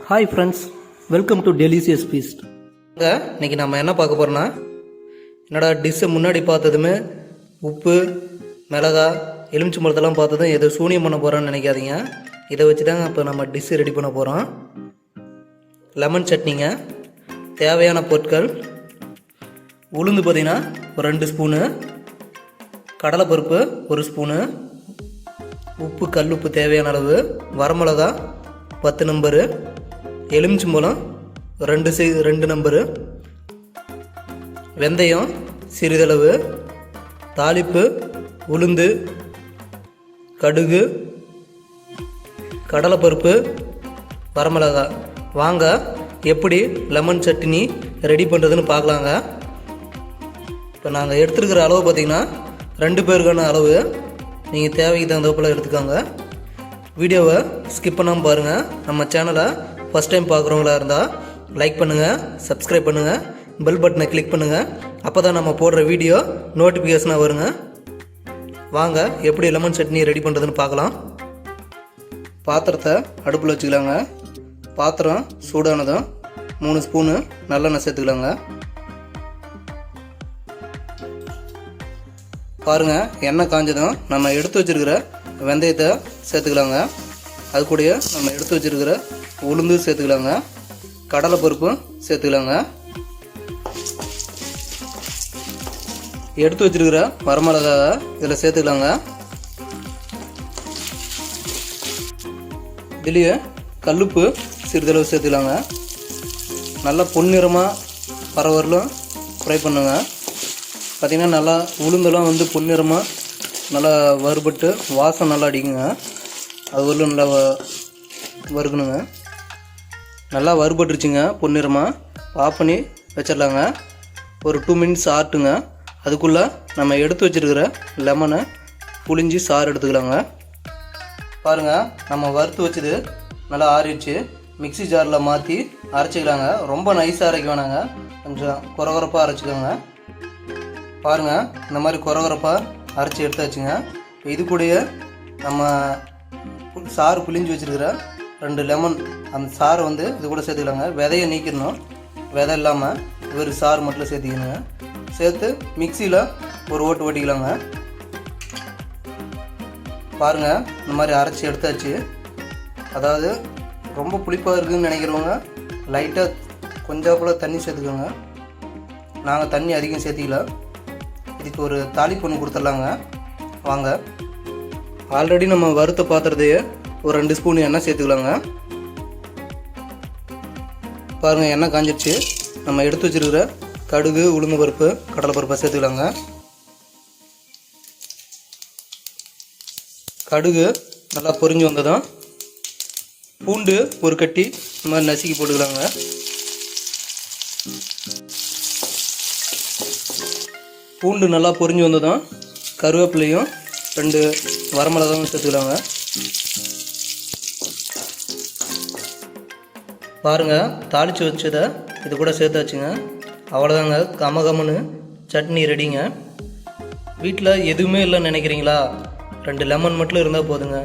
Hi friends, welcome to delicious feast. இன்றைக்கி நம்ம என்ன பார்க்க போகிறோன்னா, என்னடா டிஷ்ஷை முன்னாடி பார்த்ததுமே உப்பு மிளகா எலுமிச்சை மரத்தெல்லாம் பார்த்ததும் எதோ சூனியம் பண்ண போகிறோன்னு நினைக்காதீங்க. இதை வச்சு தாங்க இப்போ நம்ம டிஷ்ஷு ரெடி பண்ண போகிறோம். லெமன் சட்னிங்க. தேவையான பொருட்கள்: உளுந்து பார்த்திங்கன்னா ஒரு 2 ஸ்பூனு, கடலைப்பருப்பு 1 ஸ்பூனு, உப்பு கல்லுப்பு தேவையான அளவு, வரமிளகா 10 நம்பரு, எலுமிச்சம்பழம் 2 நம்பரு, வெந்தயம் சிறிதளவு, தாளிப்பு உளுந்து, கடுகு, கடலைப்பருப்பு, வரமிளகா. வாங்க எப்படி லெமன் சட்னி ரெடி பண்ணுறதுன்னு பார்க்கலாங்க. இப்போ நாங்கள் எடுத்துருக்கிற அளவு பார்த்திங்கன்னா 2 பேருக்கான அளவு. நீங்கள் தேவைக்கு தகுந்தப்போல் எடுத்துக்கோங்க. வீடியோவை ஸ்கிப் பண்ணாமல் பாருங்கள். நம்ம சேனலை ஃபஸ்ட் டைம் பார்க்குறவங்களா இருந்தால் லைக் பண்ணுங்கள், சப்ஸ்கிரைப் பண்ணுங்கள், பெல் பட்டனை கிளிக் பண்ணுங்கள். அப்போ தான் நம்ம போடுற வீடியோ நோட்டிஃபிகேஷனாக வருங்க. வாங்க எப்படி லெமன் சட்னி ரெடி பண்ணுறதுன்னு பார்க்கலாம். பாத்திரத்தை அடுப்பில் வச்சுக்கலாங்க. பாத்திரம் சூடானதும் 3 ஸ்பூனு நல்லெண்ணெய் சேர்த்துக்கலாங்க. பாருங்கள், எண்ணெய் காஞ்சதும் நம்ம எடுத்து வச்சுருக்கிற வெந்தயத்தை சேர்த்துக்கலாங்க. அது கூடயே நம்ம எடுத்து வச்சுருக்கிற உளுந்து சேர்த்துக்கலாங்க. கடலைப்பருப்பும் சேர்த்துக்கலாங்க. எடுத்து வச்சுருக்கிற வரமிளகாவை இதில் சேர்த்துக்கலாங்க. இதுலேயே கல்லுப்பு சிறிதளவு சேர்த்துக்கலாங்க. நல்லா பொன்னிறமாக வரவரலும் ஃப்ரை பண்ணுங்க. பார்த்திங்கன்னா நல்லா உளுந்தெல்லாம் வந்து பொன்னிறமாக நல்லா வறுபட்டு வாசம் நல்லா அடிக்குங்க. அது வரலும் நல்லா வறுக்கணுங்க. நல்லா வறுபட்டுருச்சுங்க பொன்னிறமாக. ஆஃப் பண்ணி வச்சிடலாங்க. ஒரு 2 மினிட்ஸ் ஆட்டுங்க. அதுக்குள்ளே நம்ம எடுத்து வச்சுருக்கிற லெமனை புளிஞ்சி சாறு எடுத்துக்கலாங்க. பாருங்கள், நம்ம வறுத்து வச்சது நல்லா ஆறிடுச்சு. மிக்ஸி ஜாரில் மாற்றி அரைச்சிக்கலாங்க. ரொம்ப நைஸாக அரைக்க வேணாங்க, கொஞ்சம் கொரகொரப்பாக அரைச்சிக்கோங்க. பாருங்கள், இந்த மாதிரி கொரகொரப்பாக அரைச்சி எடுத்தாச்சுங்க. இது கூடயே நம்ம சாறு புளிஞ்சு வச்சுருக்கிற 2 லெமன், அந்த சாறை வந்து இது கூட சேர்த்துக்கலாங்க. விதையை நீக்கிடணும், விதை இல்லாமல் வெறும் சாறு மட்டும் சேர்த்திக்கணுங்க. சேர்த்து மிக்சியில் ஒரு ஓட்டு ஓட்டிக்கலாங்க. பாருங்கள், இந்த மாதிரி அரைச்சி எடுத்தாச்சு. அதாவது ரொம்ப புளிப்பாக இருக்குதுன்னு நினைக்கிறவங்க லைட்டாக கொஞ்சம் கூட தண்ணி சேர்த்துக்கோங்க. நாங்கள் தண்ணி அதிகம் சேர்த்திக்கல. இதுக்கு ஒரு தாளிப்பு ஒன்று கொடுத்துடலாங்க. வாங்க, ஆல்ரெடி நம்ம வறுத்த பாத்திரத்தையே ஒரு 2 ஸ்பூன் எண்ணெய் சேர்த்துக்கலாங்க. பாருங்கள், எண்ணெய் காஞ்சிடுச்சு. நம்ம எடுத்து வச்சுருக்கிற கடுகு, உளுந்து பருப்பு, கடலை பருப்பை சேர்த்துக்கலாங்க. கடுகு நல்லா பொரிஞ்சு வந்ததும் பூண்டு ஒரு கட்டி இந்த மாதிரி நசுக்கி போட்டுக்கலாங்க. பூண்டு நல்லா பொரிஞ்சு வந்ததும் கருவேப்பிலையும் 2 வரமிளகாவும் சேர்த்துக்கலாங்க. பாருங்கள், தாளித்து வச்சதை இது கூட சேர்த்தாச்சுங்க. அவ்வளோதாங்க, கமகமனு சட்னி ரெடிங்க. வீட்டில் எதுவுமே இல்லைன்னு நினைக்கிறீங்களா? 2 லெமன் மட்டும் இருந்தால் போதுங்க.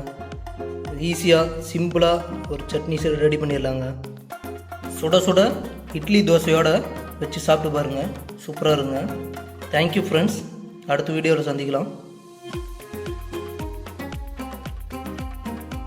ஈஸியாக சிம்பிளாக ஒரு சட்னி ரெடி பண்ணிடலாங்க. சுட சுட இட்லி தோசையோடு வச்சு சாப்பிட்டு பாருங்கள், சூப்பராக இருங்க. Thank you friends. அடுத்த வீடியோவில் சந்திக்கலாம்.